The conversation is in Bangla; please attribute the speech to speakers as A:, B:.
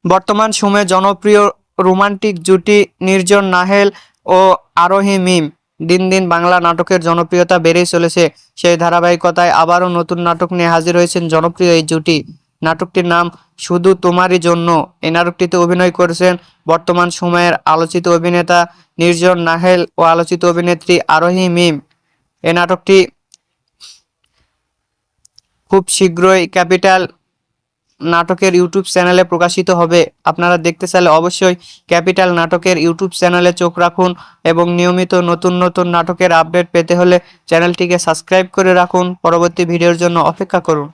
A: বর্তমান সময়ে জনপ্রিয় রোমান্টিক জুটি নির্জন নাহেল ও আরোহী মিম। দিন দিন বাংলা নাটকের জনপ্রিয়তা বেড়েই চলেছে। সেই ধারাবাহিকতায় আবারও নতুন নাটক নিয়ে হাজির হয়েছেন জনপ্রিয় এই জুটি। নাটকটির নাম শুধু তোমারই জন্য। এই নাটকটিতে অভিনয় করেছেন বর্তমান সময়ের আলোচিত অভিনেতা নির্জন নাহেল ও আলোচিত অভিনেত্রী আরোহী মিম। এই নাটকটি খুব শীঘ্রই ক্যাপিটাল নাটকের ইউটিউব চ্যানেলে প্রকাশিত হবে। আপনারা দেখতে চাইলে অবশ্যই ক্যাপিটাল নাটকের ইউটিউব চ্যানেলে চোখ রাখুন এবং নিয়মিত নতুন নতুন নাটকের আপডেট পেতে হলে চ্যানেলটিকে সাবস্ক্রাইব করে রাখুন। পরবর্তী ভিডিওর জন্য অপেক্ষা করুন।